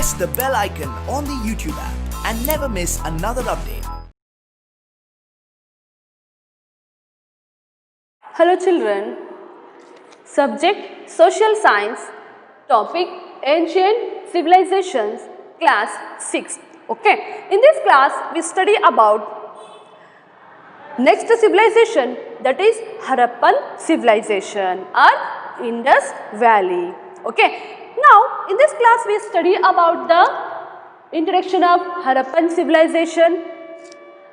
press the bell icon on the YouTube app and never miss another update. Hello children, subject Social Science, topic Ancient Civilizations, class 6. Okay, in this class we study about next civilization, that is Harappan civilization or Indus Valley. Okay, now in this class we study about the introduction of Harappan civilization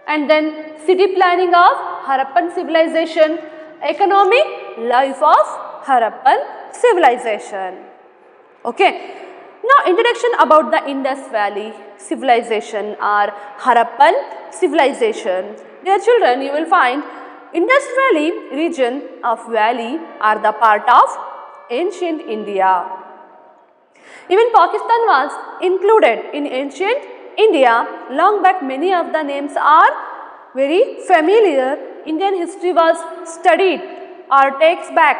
and then city planning of Harappan civilization, economic life of Harappan civilization. Okay, now introduction about the Indus Valley civilization or Harappan civilization. Dear children, you will find Indus Valley region of valley are the part of ancient India. Even Pakistan was included in ancient India. Long back many of the names are very familiar. Indian history was studied or takes back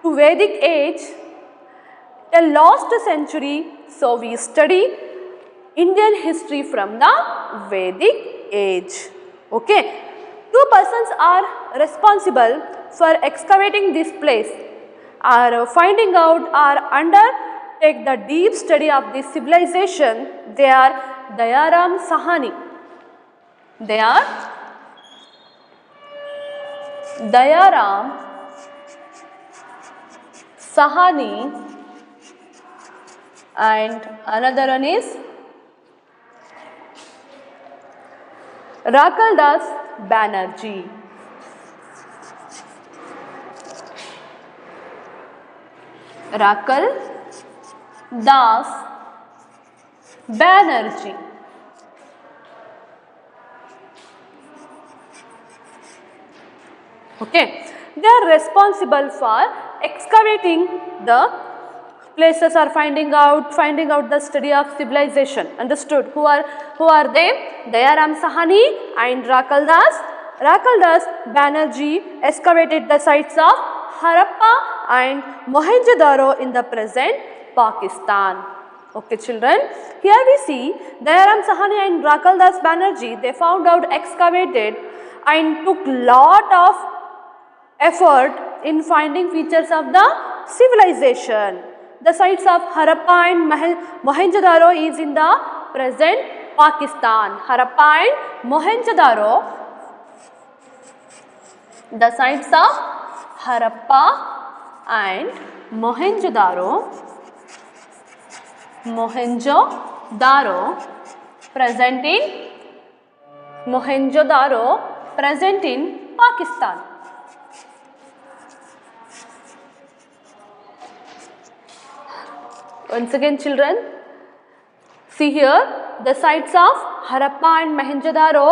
to Vedic age, the last century. So we study Indian history from the Vedic age. Okay, two persons are responsible for excavating this place, are finding out or undertake the deep study of this civilization. They are Dayaram Sahani. They are Dayaram Sahani and another one is Rakaldas Banerjee. Rakal Das Banerjee. Okay, they are responsible for excavating the places or finding out the study of civilization. Understood? Who are they? Dayaram Sahani and Rakaldas Banerjee excavated the sites of Harappa and Mohenjo-daro in the present Pakistan. Okay children, here we see Dayaram Sahani and Rakaldas Banerjee, they found out, excavated and took lot of effort in finding features of the civilization. The sites of Harappa and Mohenjo-daro is in the present Pakistan. Harappa and Mohenjo-daro, the sites of Harappa and Mohenjo-daro present in Pakistan. Once again children, see here the sites of Harappa and Mohenjo-daro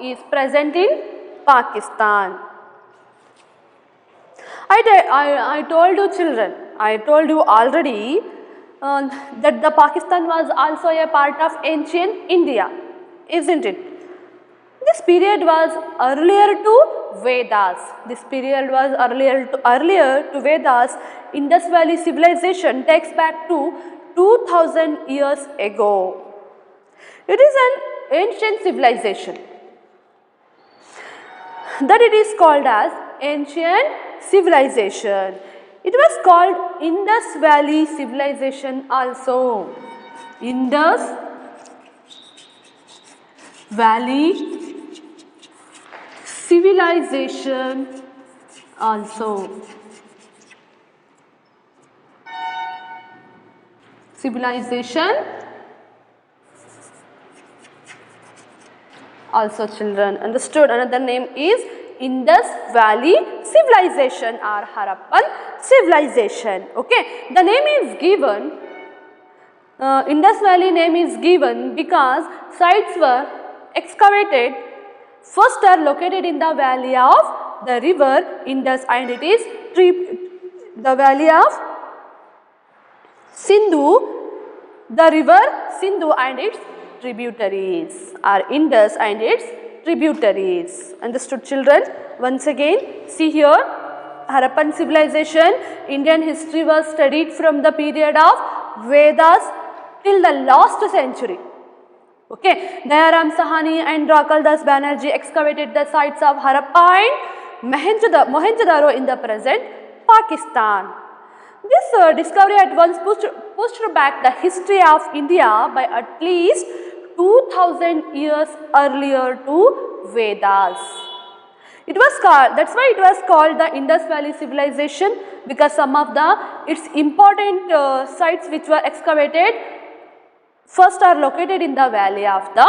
is present in Pakistan. I told you children, I told you already that the Pakistan was also a part of ancient India, isn't it? This period was earlier to Vedas. This period was earlier to Vedas. Indus Valley civilization takes back to 2000 years ago. It is an ancient civilization that it is called as ancient civilization. It was called Indus Valley civilization also. Indus Valley civilization also. Civilization also children. Understood? Another name is Indus Valley civilization or Harappan civilization. Okay, the name is given, Indus Valley name is given because sites were excavated. First are located in the valley of the river Indus and it is the valley of Sindhu, the river Sindhu and its tributaries are Indus and its tributaries. Understood children? Once again, see here Harappan civilization, Indian history was studied from the period of Vedas till the last century. Okay, Dayaram Sahani and Rakaldas Banerjee excavated the sites of Harappa and Mohenjo-daro in the present Pakistan. This discovery at once pushed back the history of India by at least 2000 years earlier to Vedas. That's why it was called the Indus Valley Civilization, because some of its important sites which were excavated first are located in the valley of the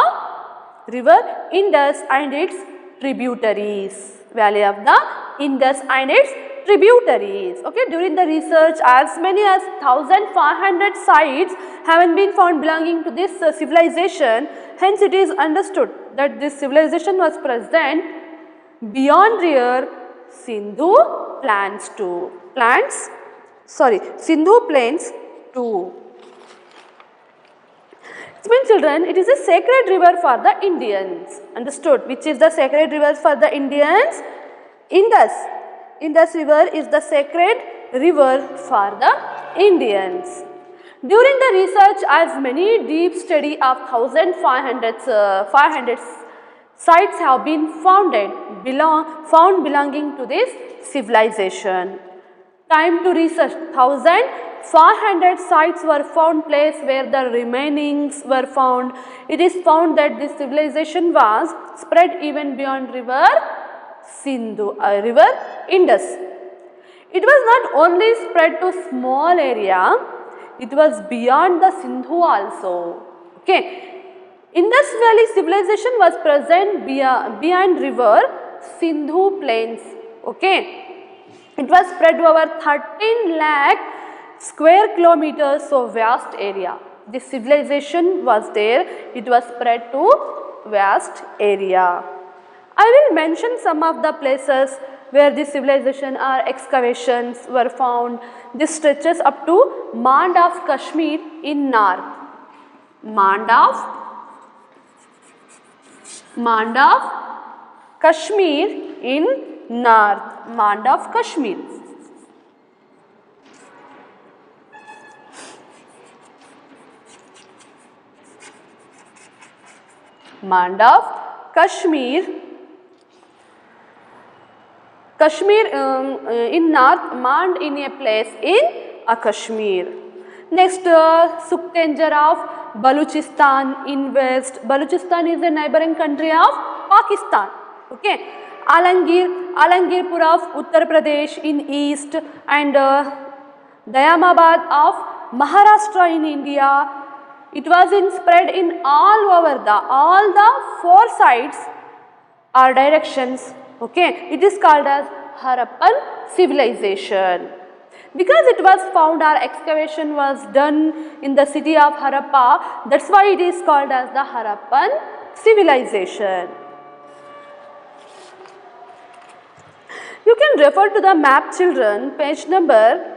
river Indus and its tributaries. Valley of the Indus and its tributaries. Okay, during the research, as many as 1500 sites have been found belonging to this civilization. Hence, it is understood that this civilization was present beyond river Sindhu plains too. Sindhu plains too. Children, it is a sacred river for the Indians. Understood? Which is the sacred river for the Indians? Indus. Indus river is the sacred river for the Indians. During the research, as many deep study of 1500 sites have been found belonging to this civilization. Time to research: 1500 sites were found place where the remainings were found. It is found that this civilization was spread even beyond river river Indus. It was not only spread to small area, it was beyond the Sindhu also. Okay. Indus Valley civilization was present beyond river Sindhu plains. Okay. It was spread over 13 lakh square kilometers, so vast area. This civilization was there, it was spread to vast area. I will mention some of the places where this civilization or excavations were found. This stretches up to Mand of Kashmir in north. Mand of Kashmir in north. Mand of Kashmir. Mand of Kashmir. Kashmir in north, Mand in a place in Kashmir. Next, Suktenjar of Baluchistan in west. Baluchistan is a neighboring country of Pakistan. Okay. Alangirpur of Uttar Pradesh in east, and Dayamabad of Maharashtra in India. It was spread in all the 4 sides or directions. Okay, it is called as Harappan civilization. Because it was found, our excavation was done in the city of Harappa, that's why it is called as the Harappan civilization. You can refer to the map, children, page number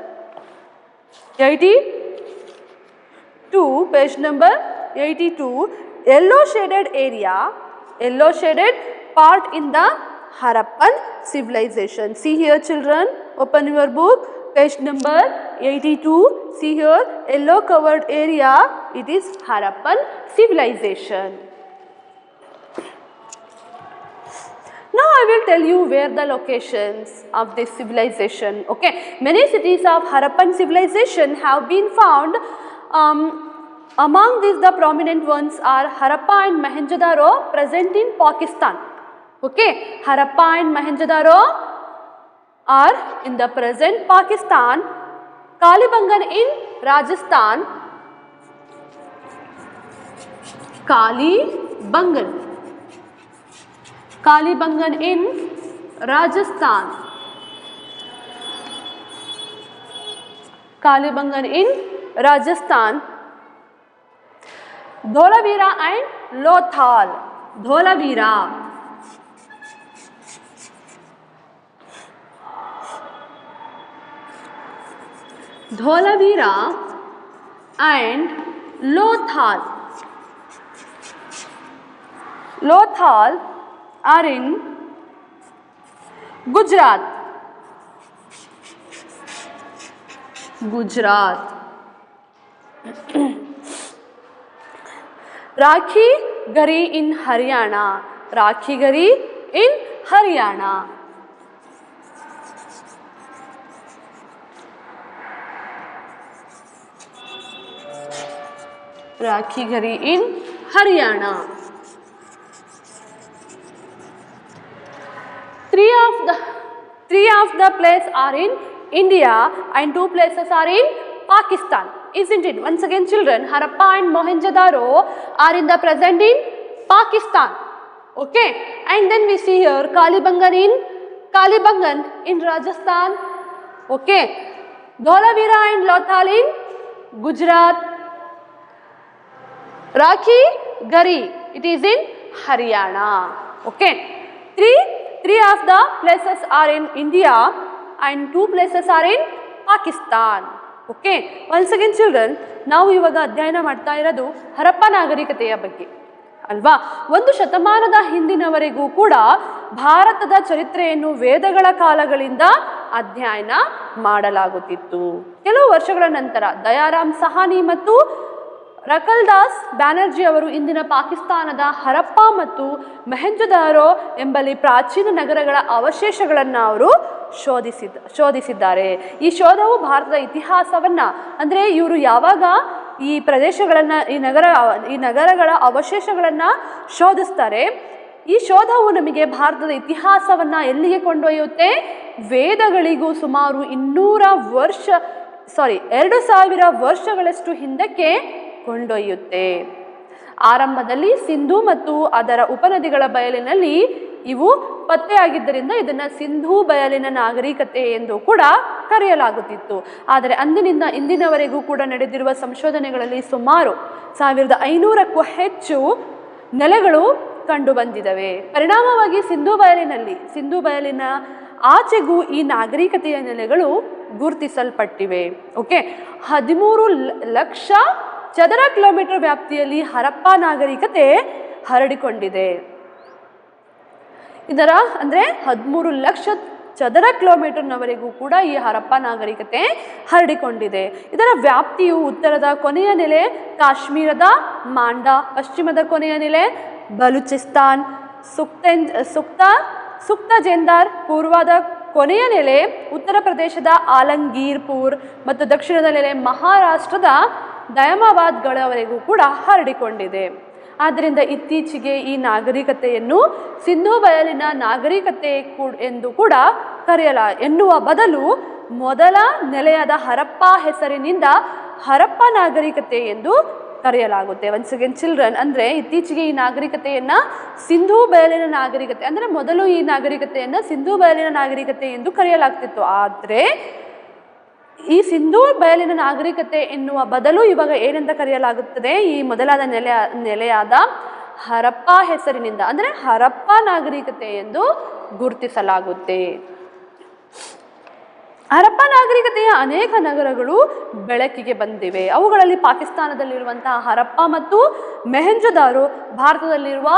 82, page number 82, yellow shaded area, yellow shaded part in the Harappan civilization. See here, children, open your book, page number 82, see here, yellow covered area, it is Harappan civilization. Now I will tell you where the locations of this civilization. Okay, many cities of Harappan civilization have been found. Among these, the prominent ones are Harappa and Mohenjo-daro, present in Pakistan. Okay, Harappa and Mohenjo-daro are in the present Pakistan. Kalibangan in Rajasthan. Kalibangan in Rajasthan. Kalibangan in Rajasthan. Dholavira and Lothal. Dholavira. Dholavira and Lothal. Lothal are in Gujarat. Rakhi Gari in Haryana. Rakhi Gari in Haryana. Rakhi Gari in Haryana. Three of the places are in India and 2 places are in Pakistan. Isn't it? Once again, children, Harappa and Mohenjo-daro are in the present in Pakistan. Okay. And then we see here Kalibangan in Rajasthan. Okay. Dholavira and Lothal in Gujarat. Rakhi Gari, it is in Haryana. Okay. Three of the places are in India and 2 places are in Pakistan. Okay. Once again, children, ನಾವು ಇವಾಗ ಅಧ್ಯಯನ ಮಾಡ್ತಾ ಇರೋದು ಹರಪ್ಪ ನಾಗರಿಕತೆಯ ಬಗ್ಗೆ ಅಲ್ವಾ. 1 ಶತಮಾನದ ಹಿಂದಿನವರೆಗೂ ಕೂಡ ಭಾರತದ ಚರಿತ್ರೆಯನ್ನು ವೇದಗಳ ಕಾಲಗಳಿಂದ ಅಧ್ಯಯನ ಮಾಡಲಾಗುತ್ತಿತ್ತು. ಕೆಲವು ವರ್ಷಗಳ ನಂತರ ದಯಾರಾಮ್ ಸಹಾನಿ ಮತ್ತು ರಕಲ್ದಾಸ್ ಬ್ಯಾನರ್ಜಿ ಅವರು ಇಂದಿನ ಪಾಕಿಸ್ತಾನದ ಹರಪ್ಪ ಮತ್ತು ಮೊಹೆಂಜೊದಾರೋ ಎಂಬಲ್ಲಿ ಪ್ರಾಚೀನ ನಗರಗಳ ಅವಶೇಷಗಳನ್ನು ಅವರು ಶೋಧಿಸಿದ್ದಾರೆ. ಈ ಶೋಧವು ಭಾರತದ ಇತಿಹಾಸವನ್ನು, ಅಂದರೆ ಇವರು ಯಾವಾಗ ಈ ಪ್ರದೇಶಗಳನ್ನು ಈ ನಗರಗಳ ಅವಶೇಷಗಳನ್ನು ಶೋಧಿಸ್ತಾರೆ, ಈ ಶೋಧವು ನಮಗೆ ಭಾರತದ ಇತಿಹಾಸವನ್ನು ಎಲ್ಲಿಗೆ ಕೊಂಡೊಯ್ಯುತ್ತೆ? ವೇದಗಳಿಗೂ ಸುಮಾರು 2000 ವರ್ಷಗಳಷ್ಟು ಹಿಂದಕ್ಕೆ ಕೊಂಡೊಯ್ಯುತ್ತೆ. ಆರಂಭದಲ್ಲಿ ಸಿಂಧೂ ಮತ್ತು ಅದರ ಉಪನದಿಗಳ ಬಯಲಿನಲ್ಲಿ ಇವು ಪತ್ತೆಯಾಗಿದ್ದರಿಂದ ಇದನ್ನು ಸಿಂಧೂ ಬಯಲಿನ ನಾಗರಿಕತೆ ಎಂದು ಕೂಡ ಕರೆಯಲಾಗುತ್ತಿತ್ತು. ಆದರೆ ಅಂದಿನಿಂದ ಇಂದಿನವರೆಗೂ ಕೂಡ ನಡೆದಿರುವ ಸಂಶೋಧನೆಗಳಲ್ಲಿ ಸುಮಾರು 1500ಕ್ಕೂ ಹೆಚ್ಚು ನೆಲೆಗಳು ಕಂಡುಬಂದಿದ್ದಾವೆ. ಪರಿಣಾಮವಾಗಿ ಸಿಂಧೂ ಬಯಲಿನ ಆಚೆಗೂ ಈ ನಾಗರಿಕತೆಯ ನೆಲೆಗಳು ಗುರುತಿಸಲ್ಪಟ್ಟಿವೆ. ಓಕೆ. 13 ಲಕ್ಷ ಚದರ ಕಿಲೋಮೀಟರ್ ವ್ಯಾಪ್ತಿಯಲ್ಲಿ ಹರಪ್ಪ ನಾಗರಿಕತೆ ಹರಡಿಕೊಂಡಿದೆ. ಇದರ ಅಂದರೆ 13 ಲಕ್ಷ ಚದರ ಕಿಲೋಮೀಟರ್ನವರೆಗೂ ಕೂಡ ಈ ಹರಪ್ಪ ನಾಗರಿಕತೆ ಹರಡಿಕೊಂಡಿದೆ. ಇದರ ವ್ಯಾಪ್ತಿಯು ಉತ್ತರದ ಕೊನೆಯ ನೆಲೆ ಕಾಶ್ಮೀರದ ಮಾಂಡಾ, ಪಶ್ಚಿಮದ ಕೊನೆಯ ನೆಲೆ ಬಲೂಚಿಸ್ತಾನ್, ಸುಕ್ತಾಜೆಂದಾರ್, ಪೂರ್ವದ ಕೊನೆಯ ನೆಲೆ ಉತ್ತರ ಪ್ರದೇಶದ ಆಲಂಗೀರ್ಪುರ್ ಮತ್ತು ದಕ್ಷಿಣದ ನೆಲೆ ಮಹಾರಾಷ್ಟ್ರದ ದಯಮಾಬಾದ್ಗಳವರೆಗೂ ಕೂಡ ಹರಡಿಕೊಂಡಿದೆ. ಆದ್ದರಿಂದ ಇತ್ತೀಚೆಗೆ ಈ ನಾಗರಿಕತೆಯನ್ನು ಸಿಂಧೂ ಬಯಲಿನ ನಾಗರಿಕತೆ ಎಂದು ಕೂಡ ಎನ್ನುವ ಬದಲು ಮೊದಲ ನೆಲೆಯಾದ ಹರಪ್ಪ ಹೆಸರಿನಿಂದ ಹರಪ್ಪ ನಾಗರಿಕತೆ ಎಂದು ಕರೆಯಲಾಗುತ್ತೆ. ಒನ್ಸ್ ಅಗೇನ್ ಚಿಲ್ಡ್ರನ್, ಅಂದರೆ ಇತ್ತೀಚೆಗೆ ಈ ನಾಗರಿಕತೆಯನ್ನು ಸಿಂಧೂ ಬಯಲಿನ ನಾಗರಿಕತೆ, ಅಂದರೆ ಮೊದಲು ಈ ನಾಗರಿಕತೆಯನ್ನು ಸಿಂಧೂ ಬಯಲಿನ ನಾಗರಿಕತೆ ಎಂದು ಕರೆಯಲಾಗ್ತಿತ್ತು. ಆದರೆ ಈ ಸಿಂಧೂ ಬಯಲಿನ ನಾಗರಿಕತೆ ಎನ್ನುವ ಬದಲು ಇವಾಗ ಏನೆಂತ ಕರೆಯಲಾಗುತ್ತದೆ? ಈ ಮೊದಲಾದ ನೆಲೆಯಾದ ಹರಪ್ಪ ಹೆಸರಿನಿಂದ, ಅಂದರೆ ಹರಪ್ಪ ನಾಗರಿಕತೆ ಎಂದು ಗುರುತಿಸಲಾಗುತ್ತೆ. ಹರಪ್ಪ ನಾಗರಿಕತೆಯ ಅನೇಕ ನಗರಗಳು ಬೆಳಕಿಗೆ ಬಂದಿವೆ. ಅವುಗಳಲ್ಲಿ ಪಾಕಿಸ್ತಾನದಲ್ಲಿರುವಂತಹ ಹರಪ್ಪ ಮತ್ತು ಮೊಹೆಂಜೊದಾರೋ, ಭಾರತದಲ್ಲಿರುವ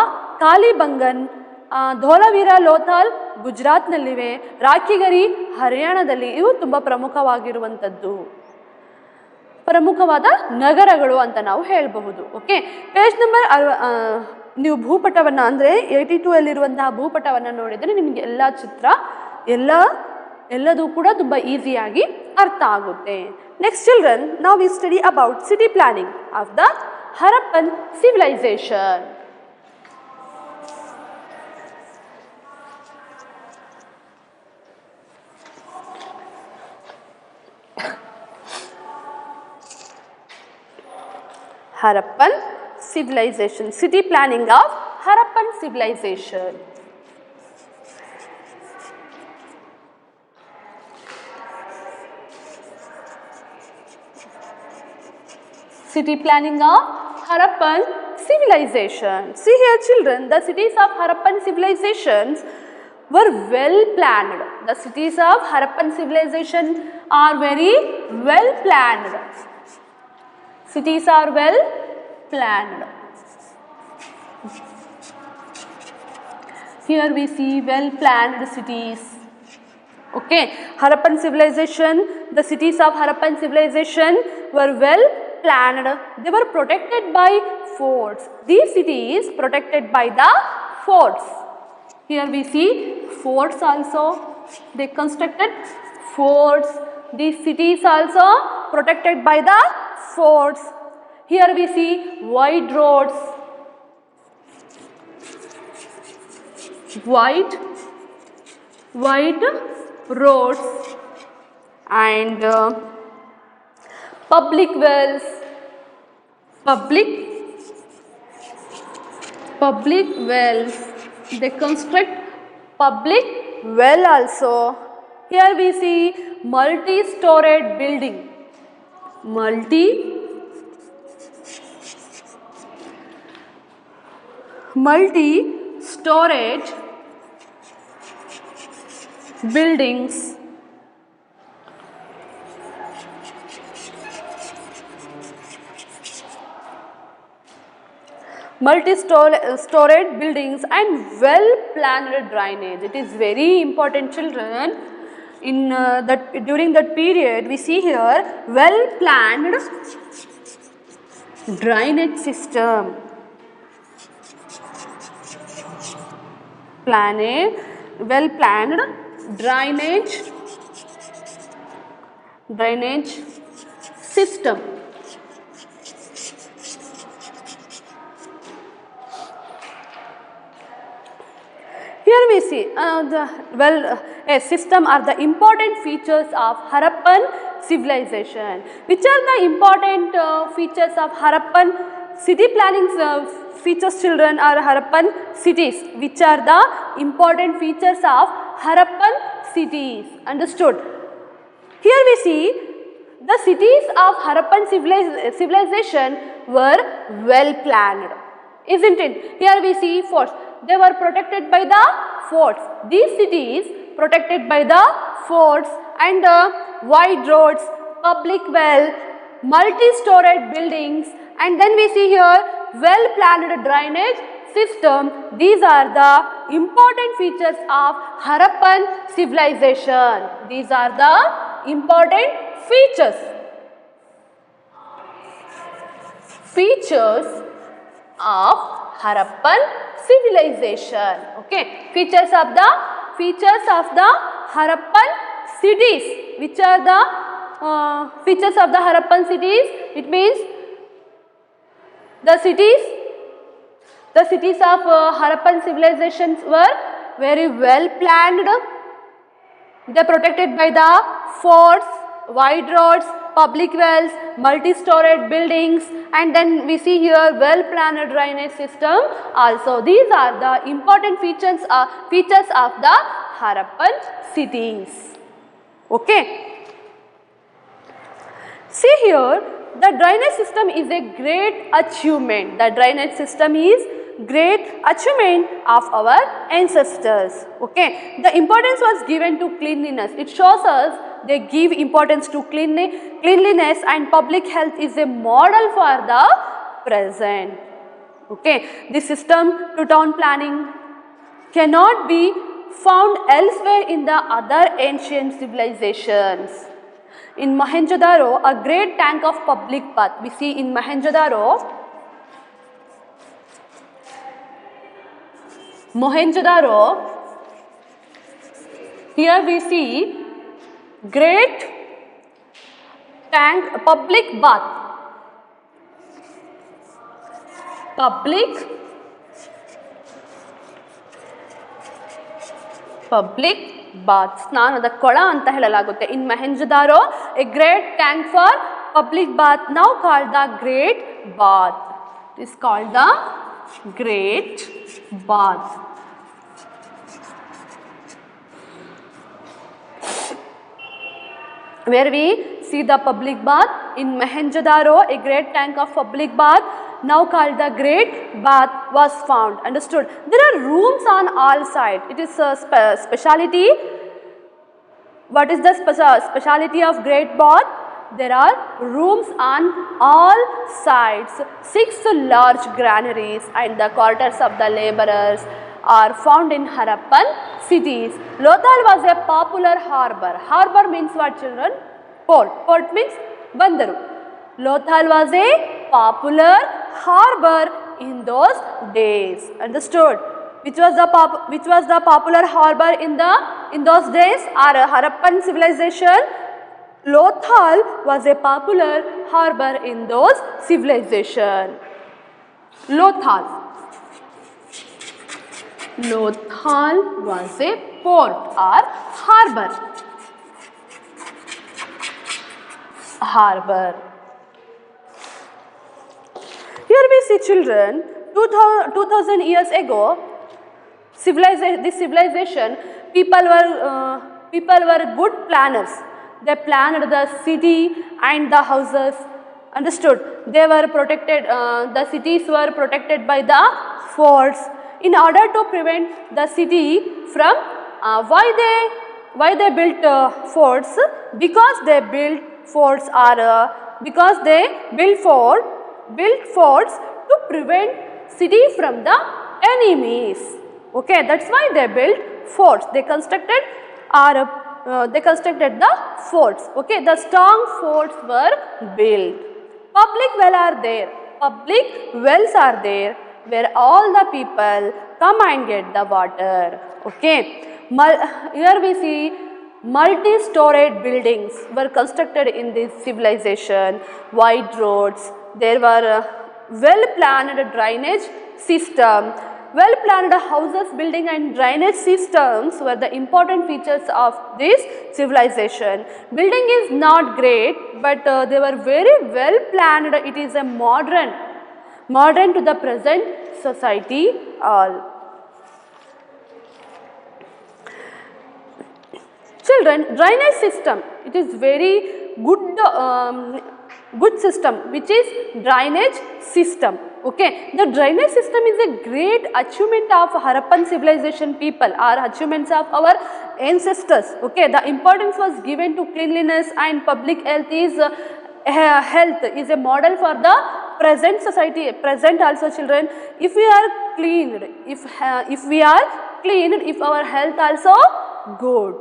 ಕಾಲಿಬಂಗನ್, ಧೋಲವೀರ, ಲೋಥಾಲ್ ಗುಜರಾತ್ನಲ್ಲಿವೆ, ರಾಖಿಗರಿ ಹರಿಯಾಣದಲ್ಲಿ. ಇವು ತುಂಬ ಪ್ರಮುಖವಾದ ನಗರಗಳು ಅಂತ ನಾವು ಹೇಳಬಹುದು. ಓಕೆ. ಪೇಜ್ ನಂಬರ್ ನೀವು ಭೂಪಟವನ್ನು, ಅಂದರೆ 82 ಅಲ್ಲಿರುವಂತಹ ಭೂಪಟವನ್ನು ನೋಡಿದರೆ ನಿಮಗೆ ಎಲ್ಲ ಚಿತ್ರ ಎಲ್ಲದೂ ಕೂಡ ತುಂಬ ಈಸಿಯಾಗಿ ಅರ್ಥ ಆಗುತ್ತೆ. ನೆಕ್ಸ್ಟ್ ಚಿಲ್ಡ್ರನ್, ನಾವು we study about city planning of the Harappan civilization. Harappan civilization, city planning of Harappan civilization. City planning of Harappan civilization. See here children, the cities of Harappan civilizations were well planned. The cities of Harappan civilization are very well planned. Cities are well planned. Here we see well planned cities. Okay, Harappan civilization, the cities of Harappan civilization were well planned. They were protected by forts. These cities protected by the forts. Here we see forts also. They constructed forts. These cities also protected by the forts. Here we see wide roads. Wide roads and public wells. Public wells. They construct public well also. Here we see multi-storied building. Multi-storied buildings. Multi-storied buildings and well-planned drainage. It is very important, children. In during that period, we see here well-planned drainage system. Well-planned drainage system. Here we see a system are the important features of Harappan civilization. Which are the important features of Harappan city planning features, children, are Harappan cities? Which are the important features of Harappan cities? Understood? Here we see the cities of Harappan civilization were well planned, isn't it? Here we see forts. They were protected by the forts. These cities protected by the forts and wide roads, public well, multi-storied buildings, and then we see here well-planned drainage system. These are the important features of Harappan civilization. These are the important features of Harappan civilization. Okay, features of the Harappan cities. Which are the features of the Harappan cities? It means the cities of Harappan civilizations were very well planned. They are protected by the forts, wide roads, public wells, multi-storied buildings, and then we see here well-planned drainage system also. These are the important features of the Harappan cities. Okay. See here, the drainage system is a great achievement. The drainage system is great achievement of our ancestors. Okay. The importance was given to cleanliness. It shows us they give importance to cleanliness, and public health is a model for the present. Okay. This system to town planning cannot be found elsewhere in the other ancient civilizations. In Mohenjo-daro, a great tank of public bath. We see in Mohenjo-daro, here we see great tank, public bath. Public bath, ಸ್ನಾನದ ಕೊಳ ಅಂತ ಹೇಳಲಾಗುತ್ತೆ. In Mohenjo-daro, a great tank for public bath, now called the Great Bath. It is called the Great Bath. Where we see the public bath in Mohenjo-daro, a great tank of public bath, now called the Great Bath, was found. Understood? There are rooms on all sides. It is a speciality. What is the speciality of Great Bath? There are rooms on all sides. 6 large granaries and the quarters of the laborers are found in Harappan cities. Lothal was a popular harbour. Harbour means what, children? Port. Port means bandaru. Lothal was a popular harbor in those days. Understood? Which was the popular harbor in those days? Our Harappan civilization. Lothal was a popular harbor in those civilization. Lothal was a port or harbor. Here we see children, 2000 years ago, this civilization, people were good planners. They planned the city and the houses. Understood? They were protected, the cities were protected by the forts in order to prevent the city from, why they built forts? Because they built forts built forts to prevent city from the enemies. Okay, that's why they built forts. They constructed the forts. Okay, the strong forts were built. Public wells are there where all the people come and get the water. Okay, here we see multi-storied buildings were constructed in this civilization. Wide roads. There were well-planned drainage system. Well-planned houses, building and drainage systems were the important features of this civilization. Building is not great, but they were very well planned. It is a modern to the present society all. Children, drainage system, it is very good system, which is drainage system. Okay, the drainage system is a great achievement of Harappan civilization people, or achievements of our ancestors. Okay, the importance was given to cleanliness and public health is a model for the present society. Present also, children, if we are cleaned, if our health also good,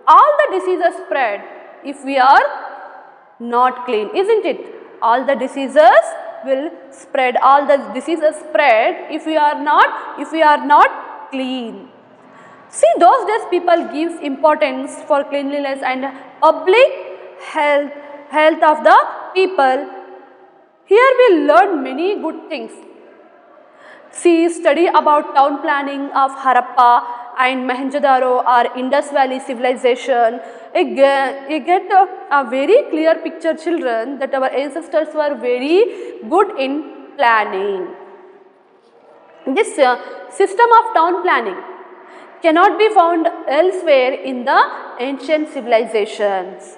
all the diseases spread if we are not clean, isn't it? All the diseases will spread, if we are not clean. See, those days people gives importance for cleanliness and public health of the people. Here we learn many good things. See, study about town planning of Harappa and Mohenjo-daro or Indus Valley civilization. You get a very clear picture, children, that our ancestors were very good in planning. This system of town planning cannot be found elsewhere in the ancient civilizations.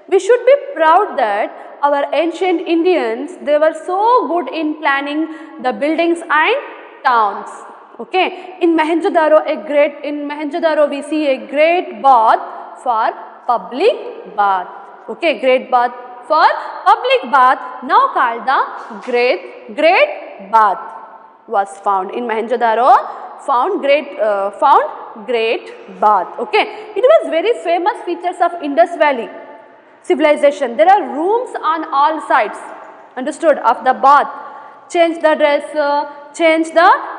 We should be proud that our ancient Indians, they were so good in planning the buildings and towns. Okay, in Mohenjo-daro we see a great bath for public bath. Okay, great bath for public bath, now called the great bath, was found in Mohenjo-daro. Found great bath. Okay, it was very famous features of Indus Valley civilization. There are rooms on all sides, understood, of the bath. Change the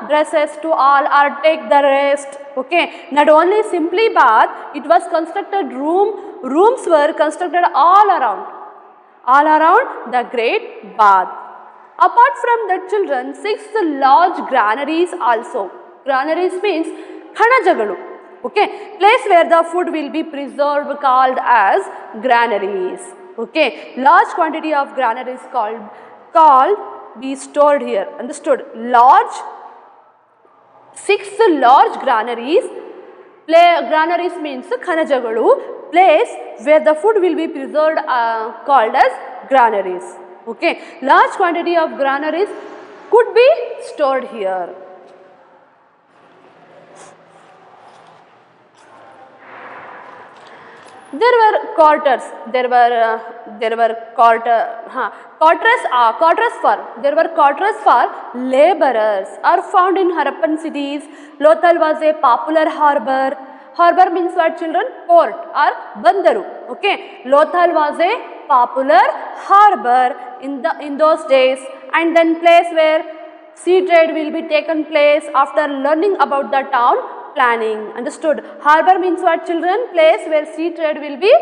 dresses to all or take the rest. Okay, not only simply bath, it was constructed rooms were constructed all around the great bath. Apart from that, children, 6 large granaries also. Granaries means khanajagalu. Okay, place where the food will be preserved called as granaries. Okay, large quantity of granaries called be stored here. Understood? 6 large granaries. Granaries means khanajagalu. Place where the food will be preserved called as granaries. Okay, large quantity of granaries could be stored here. There were quarters. There were quarters for laborers are found in Harappan cities. Lothal was a popular harbor. Harbor means what, children? Port or bandaru. Okay, Lothal was a popular harbor in those days, and then place where sea trade will be taken place after learning about the town planning. Understood? Harbor means what, children? Place where sea trade will be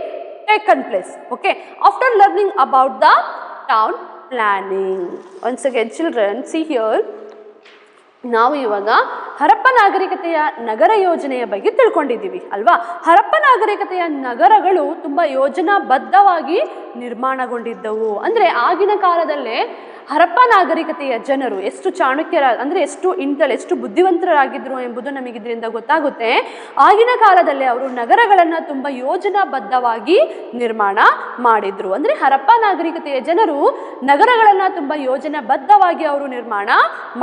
taken place. Okay, after learning about the town planning. Once again, children, see here. ನಾವು ಇವಾಗ ಹರಪ್ಪ ನಾಗರಿಕತೆಯ ನಗರ ಯೋಜನೆಯ ಬಗ್ಗೆ ತಿಳ್ಕೊಂಡಿದ್ದೀವಿ ಅಲ್ವಾ. ಹರಪ್ಪ ನಾಗರಿಕತೆಯ ನಗರಗಳು ತುಂಬ ಯೋಜನಾಬದ್ಧವಾಗಿ ನಿರ್ಮಾಣಗೊಂಡಿದ್ದವು. ಅಂದರೆ ಆಗಿನ ಕಾಲದಲ್ಲೇ ಹರಪ್ಪ ನಾಗರಿಕತೆಯ ಜನರು ಎಷ್ಟು ಚಾಣಕ್ಯರ ಅಂದರೆ ಎಷ್ಟು ಬುದ್ಧಿವಂತರಾಗಿದ್ದರು ಎಂಬುದು ನಮಗೆ ಇದರಿಂದ ಗೊತ್ತಾಗುತ್ತೆ. ಆಗಿನ ಕಾಲದಲ್ಲಿ ಅವರು ನಗರಗಳನ್ನು ತುಂಬ ಯೋಜನಾಬದ್ಧವಾಗಿ ನಿರ್ಮಾಣ ಮಾಡಿದ್ರು. ಅಂದರೆ ಹರಪ್ಪ ನಾಗರಿಕತೆಯ ಜನರು ನಗರಗಳನ್ನು ತುಂಬ ಯೋಜನಾಬದ್ಧವಾಗಿ ಅವರು ನಿರ್ಮಾಣ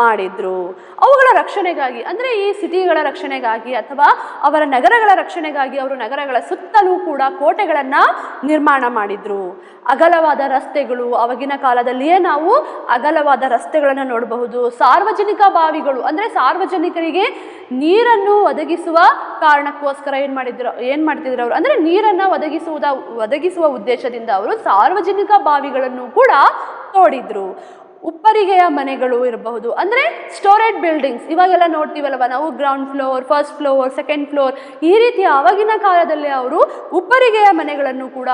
ಮಾಡಿದ್ರು. ಅವುಗಳ ರಕ್ಷಣೆಗಾಗಿ ಅಂದರೆ ಈ ಸಿಟಿಗಳ ರಕ್ಷಣೆಗಾಗಿ ಅಥವಾ ಅವರ ನಗರಗಳ ರಕ್ಷಣೆಗಾಗಿ ಅವರು ನಗರಗಳ ಸುತ್ತಲೂ ಕೂಡ ಕೋಟೆಗಳನ್ನು ನಿರ್ಮಾಣ ಮಾಡಿದ್ರು. ಅಗಲವಾದ ರಸ್ತೆಗಳು, ಆವಾಗಿನ ಕಾಲದಲ್ಲಿಯೇ ನಾವು ಅಗಲವಾದ ರಸ್ತೆಗಳನ್ನು ನೋಡಬಹುದು. ಸಾರ್ವಜನಿಕ ಬಾವಿಗಳು ಅಂದರೆ ಸಾರ್ವಜನಿಕರಿಗೆ ನೀರನ್ನು ಒದಗಿಸುವ ಕಾರಣಕ್ಕೋಸ್ಕರ ಏನು ಮಾಡ್ತಿದ್ರು ಅವರು ಅಂದರೆ ನೀರನ್ನು ಒದಗಿಸುವ ಉದ್ದೇಶದಿಂದ ಅವರು ಸಾರ್ವಜನಿಕ ಬಾವಿಗಳನ್ನು ಕೂಡ ತೋಡಿದ್ರು. ಉಪ್ಪರಿಗೆಯ ಮನೆಗಳು ಇರಬಹುದು ಅಂದರೆ ಸ್ಟೋರೇಜ್ ಬಿಲ್ಡಿಂಗ್ಸ್, ಇವಾಗೆಲ್ಲ ನೋಡ್ತೀವಲ್ವ ನಾವು, ground floor, first floor, second floor, ಈ ರೀತಿ ಆವಾಗಿನ ಕಾಲದಲ್ಲಿ ಅವರು ಉಪ್ಪರಿಗೆಯ ಮನೆಗಳನ್ನು ಕೂಡ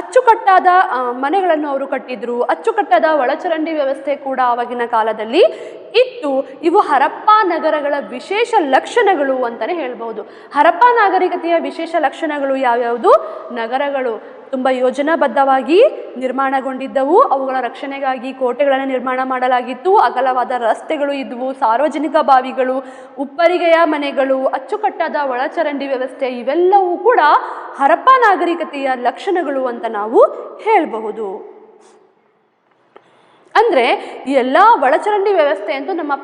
ಅಚ್ಚುಕಟ್ಟಾದ ಮನೆಗಳನ್ನು ಅವರು ಕಟ್ಟಿದ್ರು. ಅಚ್ಚುಕಟ್ಟಾದ ಒಳಚರಂಡಿ ವ್ಯವಸ್ಥೆ ಕೂಡ ಆವಾಗಿನ ಕಾಲದಲ್ಲಿ ಇತ್ತು. ಇವು ಹರಪ್ಪ ನಗರಗಳ ವಿಶೇಷ ಲಕ್ಷಣಗಳು ಅಂತಲೇ ಹೇಳ್ಬೋದು. ಹರಪ್ಪ ನಾಗರಿಕತೆಯ ವಿಶೇಷ ಲಕ್ಷಣಗಳು ಯಾವ್ಯಾವುದು? ನಗರಗಳು ತುಂಬ ಯೋಜನಾಬದ್ಧವಾಗಿ ನಿರ್ಮಾಣಗೊಂಡಿದ್ದವು, ಅವುಗಳ ರಕ್ಷಣೆಗಾಗಿ ಕೋಟೆಗಳನ್ನು ನಿರ್ಮಾಣ ಮಾಡಲಾಗಿತ್ತು, ಅಗಲವಾದ ರಸ್ತೆಗಳು ಇದ್ವು, ಸಾರ್ವಜನಿಕ ಬಾವಿಗಳು, ಉಪ್ಪರಿಗೆಯ ಮನೆಗಳು, ಅಚ್ಚುಕಟ್ಟಾದ ಒಳಚರಂಡಿ ವ್ಯವಸ್ಥೆ, ಇವೆಲ್ಲವೂ ಕೂಡ ಹರಪ್ಪ ನಾಗರಿಕತೆಯ ಲಕ್ಷಣಗಳು ಅಂತ ನಾವು ಹೇಳಬಹುದು. ಅಂದರೆ ಎಲ್ಲ ಒಳಚರಂಡಿ ವ್ಯವಸ್ಥೆ ಅಂತೂ ನಮ್ಮ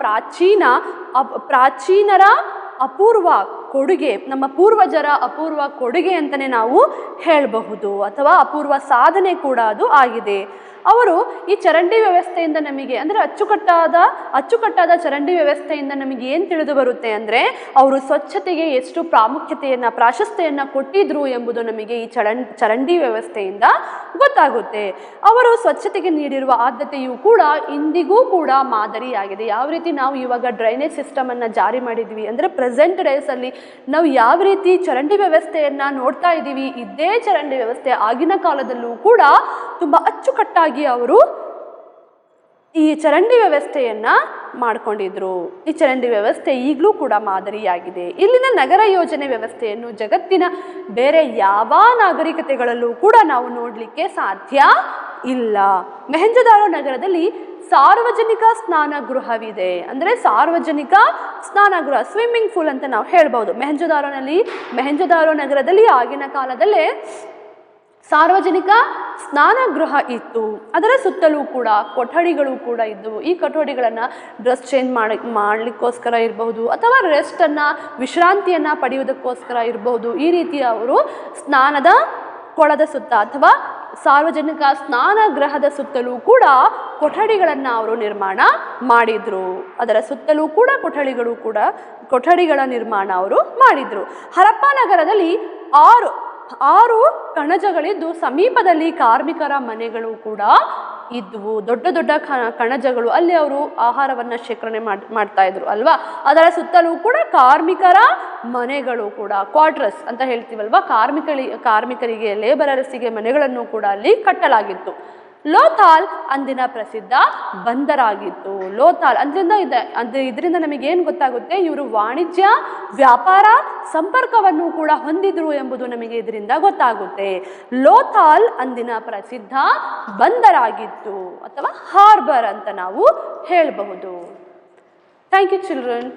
ಪ್ರಾಚೀನರ ಅಪೂರ್ವ ಕೊಡುಗೆ, ನಮ್ಮ ಪೂರ್ವಜರ ಅಪೂರ್ವ ಕೊಡುಗೆ ಅಂತಲೇ ನಾವು ಹೇಳಬಹುದು, ಅಥವಾ ಅಪೂರ್ವ ಸಾಧನೆ ಕೂಡ ಅದು ಆಗಿದೆ. ಅವರು ಈ ಚರಂಡಿ ವ್ಯವಸ್ಥೆಯಿಂದ ನಮಗೆ ಅಂದರೆ ಅಚ್ಚುಕಟ್ಟಾದ ಚರಂಡಿ ವ್ಯವಸ್ಥೆಯಿಂದ ನಮಗೆ ಏನು ತಿಳಿದು ಬರುತ್ತೆ ಅಂದರೆ ಅವರು ಸ್ವಚ್ಛತೆಗೆ ಎಷ್ಟು ಪ್ರಾಶಸ್ತ್ಯವನ್ನು ಕೊಟ್ಟಿದ್ರು ಎಂಬುದು ನಮಗೆ ಈ ಚರಂಡಿ ವ್ಯವಸ್ಥೆಯಿಂದ ಗೊತ್ತಾಗುತ್ತೆ. ಅವರು ಸ್ವಚ್ಛತೆಗೆ ನೀಡಿರುವ ಆದ್ಯತೆಯು ಕೂಡ ಇಂದಿಗೂ ಕೂಡ ಮಾದರಿಯಾಗಿದೆ. ಯಾವ ರೀತಿ ನಾವು ಇವಾಗ ಡ್ರೈನೇಜ್ ಸಿಸ್ಟಮನ್ನು ಜಾರಿ ಮಾಡಿದ್ವಿ ಅಂದರೆ ಪ್ರೆಸೆಂಟ್ ಡೇಸಲ್ಲಿ ನಾವು ಯಾವ ರೀತಿ ಚರಂಡಿ ವ್ಯವಸ್ಥೆಯನ್ನು ನೋಡ್ತಾ ಇದ್ದೀವಿ, ಇದೇ ಚರಂಡಿ ವ್ಯವಸ್ಥೆ ಆಗಿನ ಕಾಲದಲ್ಲೂ ಕೂಡ ತುಂಬ ಅಚ್ಚುಕಟ್ಟಾಗಿ ಅವರು ಈ ಚರಂಡಿ ವ್ಯವಸ್ಥೆಯನ್ನ ಮಾಡಿಕೊಂಡಿದ್ರು. ಈ ಚರಂಡಿ ವ್ಯವಸ್ಥೆ ಈಗಲೂ ಕೂಡ ಮಾದರಿಯಾಗಿದೆ. ಇಲ್ಲಿನ ನಗರ ಯೋಜನೆ ವ್ಯವಸ್ಥೆಯನ್ನು ಜಗತ್ತಿನ ಬೇರೆ ಯಾವ ನಾಗರಿಕತೆಗಳಲ್ಲೂ ಕೂಡ ನಾವು ನೋಡಲಿಕ್ಕೆ ಸಾಧ್ಯ ಇಲ್ಲ. ಮೊಹೆಂಜೊದಾರೋ ನಗರದಲ್ಲಿ ಸಾರ್ವಜನಿಕ ಸ್ನಾನಗೃಹವಿದೆ. ಅಂದರೆ ಸಾರ್ವಜನಿಕ ಸ್ನಾನಗೃಹ, ಸ್ವಿಮ್ಮಿಂಗ್ ಪೂಲ್ ಅಂತ ನಾವು ಹೇಳ್ಬೋದು. ಮೊಹೆಂಜೊದಾರೋ ನಗರದಲ್ಲಿ ಆಗಿನ ಕಾಲದಲ್ಲೇ ಸಾರ್ವಜನಿಕ ಸ್ನಾನಗೃಹ ಇತ್ತು. ಅದರ ಸುತ್ತಲೂ ಕೂಡ ಕೊಠಡಿಗಳು ಕೂಡ ಇದ್ದವು. ಈ ಕೊಠಡಿಗಳನ್ನು ಡ್ರೆಸ್ ಚೇಂಜ್ ಮಾಡಲಿಕ್ಕೋಸ್ಕರ ಇರಬಹುದು, ಅಥವಾ ವಿಶ್ರಾಂತಿಯನ್ನು ಪಡೆಯುವುದಕ್ಕೋಸ್ಕರ ಇರಬಹುದು. ಈ ರೀತಿ ಅವರು ಸ್ನಾನದ ಕೊಳದ ಸುತ್ತ ಅಥವಾ ಸಾರ್ವಜನಿಕ ಸ್ನಾನಗೃಹದ ಸುತ್ತಲೂ ಕೂಡ ಕೊಠಡಿಗಳನ್ನು ಅವರು ನಿರ್ಮಾಣ ಮಾಡಿದ್ರು. ಅದರ ಸುತ್ತಲೂ ಕೂಡ ಕೊಠಡಿಗಳ ನಿರ್ಮಾಣ ಅವರು ಮಾಡಿದ್ರು. ಹರಪ್ಪ ನಗರದಲ್ಲಿ ಆರು ಕಣಜಗಳಿದ್ದು ಸಮೀಪದಲ್ಲಿ ಕಾರ್ಮಿಕರ ಮನೆಗಳು ಕೂಡ ಇದ್ವು. ದೊಡ್ಡ ದೊಡ್ಡ ಕಣಜಗಳು, ಅಲ್ಲಿ ಅವರು ಆಹಾರವನ್ನು ಶೇಖರಣೆ ಮಾಡ್ತಾ ಇದ್ರು ಅಲ್ವಾ. ಅದರ ಸುತ್ತಲೂ ಕೂಡ ಕಾರ್ಮಿಕರ ಮನೆಗಳು ಕೂಡ, ಕ್ವಾರ್ಟರ್ಸ್ ಅಂತ ಹೇಳ್ತೀವಲ್ವಾ, ಕಾರ್ಮಿಕರಿಗೆ ಲೇಬರರ್ಸಿಗೆ ಮನೆಗಳನ್ನು ಕೂಡ ಅಲ್ಲಿ ಕಟ್ಟಲಾಗಿತ್ತು. ಲೋಥಾಲ್ ಅಂದಿನ ಪ್ರಸಿದ್ಧ ಬಂದರಾಗಿತ್ತು. ಲೋಥಾಲ್ ಇದರಿಂದ ನಮಗೇನು ಗೊತ್ತಾಗುತ್ತೆ, ಇವರು ವಾಣಿಜ್ಯ ವ್ಯಾಪಾರ ಸಂಪರ್ಕವನ್ನು ಕೂಡ ಹೊಂದಿದ್ರು ಎಂಬುದು ನಮಗೆ ಇದರಿಂದ ಗೊತ್ತಾಗುತ್ತೆ. ಲೋಥಾಲ್ ಅಂದಿನ ಪ್ರಸಿದ್ಧ ಬಂದರಾಗಿತ್ತು ಅಥವಾ ಹಾರ್ಬರ್ ಅಂತ ನಾವು ಹೇಳಬಹುದು. Thank you children.